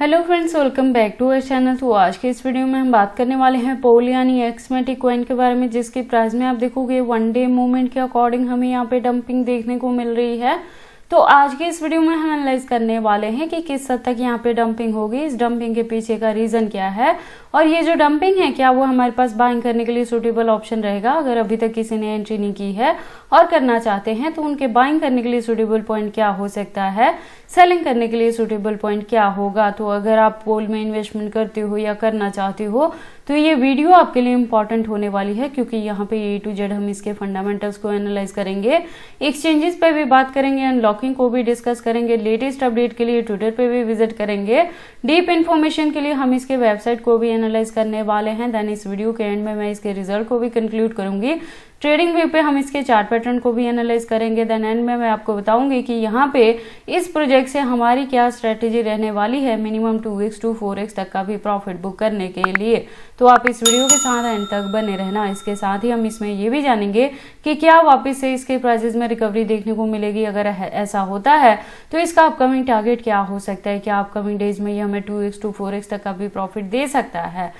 Hello friends, welcome back to our channel. तो आज के इस वीडियो में हम बात करने वाले हैं पोल यानी एक्समेटिक कॉइन के बारे में, जिसकी प्राइस में आप देखोगे वन डे मूवमेंट के अकॉर्डिंग हमें यहाँ पे डंपिंग देखने को मिल रही है। तो आज के इस वीडियो में हम एनालाइज करने वाले हैं कि किस हद तक यहाँ पे डंपिंग होगी, इस डंपिंग के पीछे का रीजन क्या है, और ये जो डंपिंग है क्या वो हमारे पास बाइंग करने के लिए सूटेबल ऑप्शन रहेगा। अगर अभी तक किसी ने एंट्री नहीं की है और करना चाहते हैं तो उनके बाइंग करने के लिए सूटेबल पॉइंट क्या हो सकता है, सेलिंग करने के लिए सूटेबल पॉइंट क्या होगा। तो अगर आप पोल में इन्वेस्टमेंट करते हो या करना चाहते हो तो ये वीडियो आपके लिए इंपॉर्टेंट होने वाली है, क्योंकि यहाँ पे ए टू जेड हम इसके फंडामेंटल्स को एनालाइज करेंगे, एक्सचेंजेस पे भी बात करेंगे, अनलॉकिंग को भी डिस्कस करेंगे, लेटेस्ट अपडेट के लिए ट्विटर पे भी विजिट करेंगे, डीप इन्फॉर्मेशन के लिए हम इसके वेबसाइट को भी एनालाइज करने वाले हैं। देन इस वीडियो के एंड में मैं इसके रिजल्ट को भी कंक्लूड करूंगी। ट्रेडिंग व्यू पे हम इसके चार्ट पैटर्न को भी एनालाइज करेंगे। देन एंड में मैं आपको बताऊंगी कि यहाँ पे इस प्रोजेक्ट से हमारी क्या स्ट्रेटेजी रहने वाली है मिनिमम 2x to 4x तक का भी प्रॉफिट बुक करने के लिए। तो आप इस वीडियो के साथ एंड तक बने रहना। इसके साथ ही हम इसमें ये भी जानेंगे कि क्या वापस से इसके प्राइसेस में रिकवरी देखने को मिलेगी। अगर ऐसा होता है तो इसका अपकमिंग टारगेट क्या हो सकता है, क्या अपकमिंग डेज में ये हमें 2x to 4x तक का भी प्रॉफिट दे सकता है।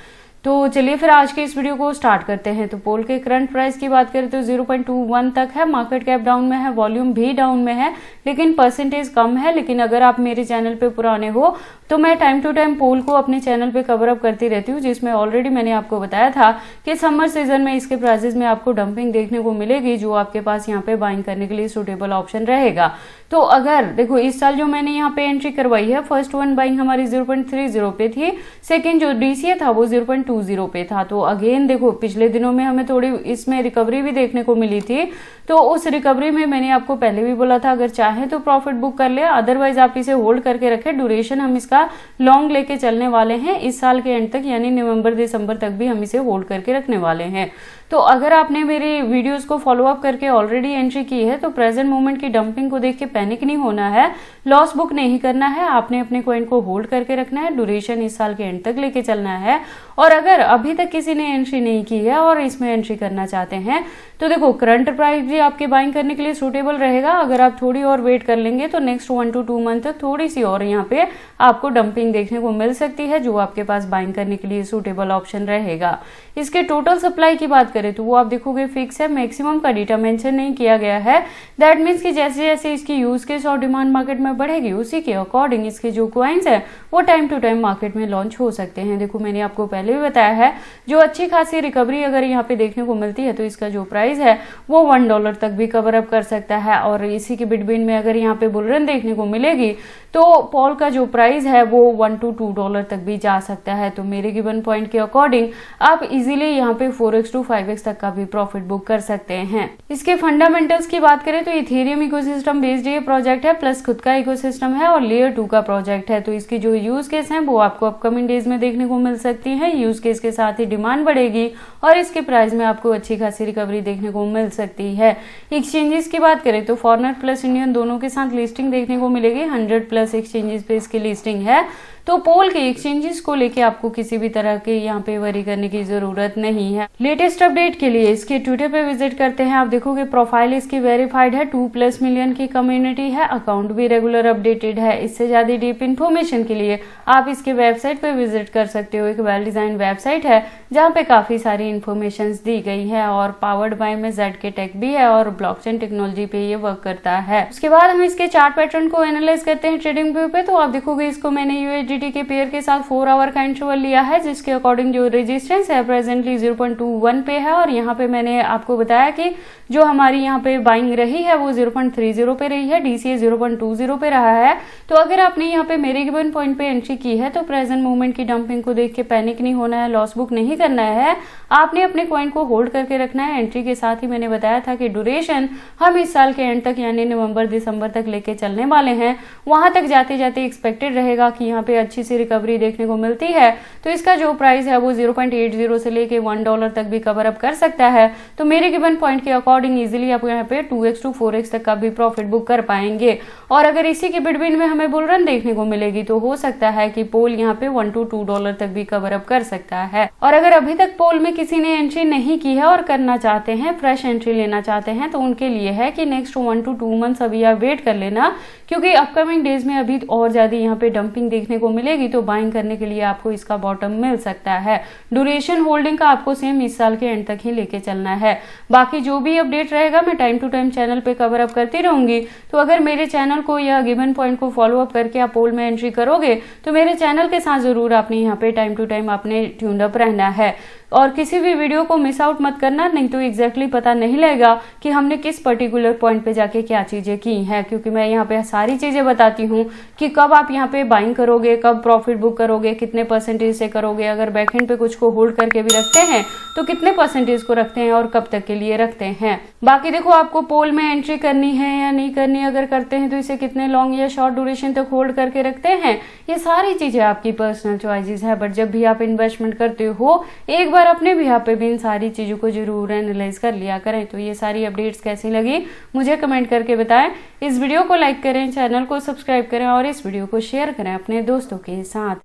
तो चलिए फिर आज के इस वीडियो को स्टार्ट करते हैं। तो पोल के करंट प्राइस की बात करें तो 0.21 तक है, मार्केट कैप डाउन में है, वॉल्यूम भी डाउन में है, लेकिन परसेंटेज कम है। लेकिन अगर आप मेरे चैनल पे पुराने हो तो मैं टाइम टू टाइम पोल को अपने चैनल पे कवर अप करती रहती हूँ, जिसमें ऑलरेडी मैंने आपको बताया था कि समर सीजन में इसके प्राइसेस में आपको डंपिंग देखने को मिलेगी, जो आपके पास यहाँ पे बाइंग करने के लिए सूटेबल ऑप्शन रहेगा। तो अगर देखो इस साल जो मैंने यहाँ पे एंट्री करवाई है, फर्स्ट वन बाइंग हमारी 0.30 पे थी, सेकेंड जो डीसीए था वो 0.20 पे था। तो अगेन देखो पिछले दिनों में हमें थोड़ी इसमें रिकवरी भी देखने को मिली थी। तो उस रिकवरी में मैंने आपको पहले भी बोला था अगर चाहे तो प्रॉफिट बुक कर ले, अदरवाइज आप इसे होल्ड करके रखे। ड्यूरेशन हम इसका लॉन्ग लेके चलने वाले हैं इस साल के एंड तक, यानी नवंबर दिसंबर तक भी हम इसे होल्ड करके रखने वाले हैं। तो अगर आपने मेरी वीडियोस को फॉलो अप करके ऑलरेडी एंट्री की है तो प्रेजेंट मोमेंट की डंपिंग को देख के पैनिक नहीं होना है, लॉस बुक नहीं करना है, आपने अपने कॉइन को होल्ड करके रखना है, ड्यूरेशन इस साल के एंड तक लेके चलना है। और अगर अभी तक किसी ने एंट्री नहीं की है और इसमें एंट्री करना चाहते हैं तो देखो करंट प्राइस भी आपके बाइंग करने के लिए सूटेबल रहेगा। अगर आप थोड़ी और वेट कर लेंगे तो नेक्स्ट 1 to 2 मंथ तक थोड़ी सी और यहाँ पे आपको डंपिंग देखने को मिल सकती है, जो आपके पास बाइंग करने के लिए सूटेबल ऑप्शन रहेगा। इसके टोटल सप्लाई की बात करें तो वो आप देखोगे फिक्स है, मैक्सिमम का डेटा मेंशन नहीं किया गया है। दैट मीन्स कि जैसे जैसे इसकी यूज केस और डिमांड मार्केट में बढ़ेगी उसी के अकॉर्डिंग इसके जो कॉइन्स है वो टाइम टू टाइम मार्केट में लॉन्च हो सकते हैं। देखो मैंने आपको पहले भी बताया है, जो अच्छी खासी रिकवरी अगर यहाँ पे देखने को मिलती है तो इसका जो प्राइस है वो $1 तक भी कवर अप कर सकता है। और इसी के बिटवीन में अगर यहाँ पे बुल रन देखने को मिलेगी तो पोल का जो प्राइस है वो $1 to $2 तक भी जा सकता है। तो मेरे गिवन पॉइंट के अकॉर्डिंग आप इजीली यहाँ पे 4x to 5x तक का भी प्रॉफिट बुक कर सकते हैं। इसके फंडामेंटल्स की बात करें तो इथेरियम इकोसिस्टम बेस्ड ये प्रोजेक्ट है, प्लस खुद का इकोसिस्टम है और लेयर 2 का प्रोजेक्ट है। तो इसकी जो यूज केस है वो आपको अपकमिंग डेज में देखने को मिल सकती है। यूज केस के साथ ही डिमांड बढ़ेगी और इसके प्राइस में आपको अच्छी खासी रिकवरी देखने को मिल सकती है। एक्सचेंजेस की बात करें तो फॉरेनर प्लस इंडियन दोनों के साथ लिस्टिंग देखने को मिलेगी, 100+ एक्सचेंजेस पे इसकी लिस्टिंग है। तो पोल के एक्सचेंजेस को लेके आपको किसी भी तरह के यहाँ पे वरी करने की जरूरत नहीं है। लेटेस्ट अपडेट के लिए इसके ट्विटर पे विजिट करते हैं। आप देखोगे प्रोफाइल इसकी वेरीफाइड है, 2+ मिलियन की कम्युनिटी है, अकाउंट भी रेगुलर अपडेटेड है। इससे ज्यादा डीप इन्फॉर्मेशन के लिए आप इसके वेबसाइट पे विजिट कर सकते हो। एक वेल डिजाइन वेबसाइट है जहाँ पे काफी सारी इन्फॉर्मेशन दी गई है और पावर्ड बाय में ZK टेक भी है और ब्लॉकचेन टेक्नोलॉजी पे ये वर्क करता है। उसके बाद हम इसके चार्ट पैटर्न को एनालाइज करते हैं ट्रेडिंग व्यू पे। तो आप देखोगे इसको मैंने USDT के पेयर के साथ 4 आवर का इंटरवल लिया है, जिसके अकॉर्डिंग जो रेजिस्टेंस है प्रेजेंटली 0.21 पे है। और यहाँ पे मैंने आपको बताया कि जो हमारी यहाँ पे बाइंग रही है वो 0.30 पे रही है, DCA 0.20 पे रहा है। तो अगर आपने यहाँ पे मेरे गिवन पॉइंट पे एंट्री की है तो प्रेजेंट मूवमेंट की डंपिंग को देख के पैनिक नहीं होना है, लॉस बुक नहीं करना है, आपने अपने कॉइन को होल्ड करके रखना है। एंट्री के साथ ही मैंने बताया था कि ड्यूरेशन हम इस साल के एंड तक यानी नवंबर दिसंबर तक लेके चलने वाले हैं। वहां तक जाते जाते एक्सपेक्टेड रहेगा कि यहाँ पे अच्छी सी रिकवरी देखने को मिलती है। तो इसका जो प्राइस है वो 0.80 से लेके $1 तक भी कवर अप कर सकता है। तो मेरे गिवन पॉइंट के अकॉर्डिंग इजीली आप यहाँ पे 2x to 4x तक का भी प्रॉफिट बुक कर पाएंगे। और अगर इसी के बिटवीन में हमें बुल रन देखने को मिलेगी तो हो सकता है कि पोल यहाँ पे $1 to $2 तक भी कवर अप कर सकता है। और अगर अभी तक पोल में किसी ने एंट्री नहीं की है और करना चाहते हैं, फ्रेश एंट्री लेना चाहते हैं, तो उनके लिए है कि नेक्स्ट 1 to 2 मंथ्स अभी आप वेट कर लेना, क्योंकि अपकमिंग डेज में अभी और ज्यादा यहाँ पे डंपिंग देखने को मिलेगी तो बाइंग करने के लिए आपको इसका बॉटम मिल सकता है। ड्यूरेशन होल्डिंग का आपको सेम इस साल के एंड तक ही लेके चलना है। बाकी जो भी अपडेट रहेगा मैं टाइम टू टाइम चैनल पे कवर अप करती रहूंगी। तो अगर मेरे चैनल को या गिवन पॉइंट को फॉलो अप करके आप पोल में एंट्री करोगे तो मेरे चैनल के साथ जरूर आपने यहाँ पे टाइम टू टाइम आपने ट्यून अप रहना है और किसी भी वीडियो को मिस आउट मत करना, नहीं तो एग्जैक्टली पता नहीं लगेगा कि हमने किस पर्टिकुलर पॉइंट पे जाके क्या चीजें की हैं, क्योंकि मैं यहाँ पे सारी चीजें बताती हूँ कि कब आप यहाँ पे बाइंग करोगे, कब प्रॉफिट बुक करोगे, कितने परसेंटेज से करोगे, अगर बैकएंड पे कुछ को होल्ड करके भी रखते हैं तो कितने परसेंटेज को रखते हैं और कब तक के लिए रखते हैं। बाकी देखो आपको पोल में एंट्री करनी है या नहीं करनी, अगर करते हैं तो इसे कितने लॉन्ग या शॉर्ट ड्यूरेशन तक होल्ड करके रखते हैं, ये सारी चीजें आपकी पर्सनल चॉइसेस है। बट जब भी आप इन्वेस्टमेंट करते हो एक बार अपने भी यहाँ पे भी इन सारी चीजों को जरूर एनालाइज कर लिया करें। तो ये सारी अपडेट्स कैसी लगी मुझे कमेंट करके बताएं। इस वीडियो को लाइक करें, चैनल को सब्सक्राइब करें और इस वीडियो को शेयर करें अपने दोस्तों के साथ।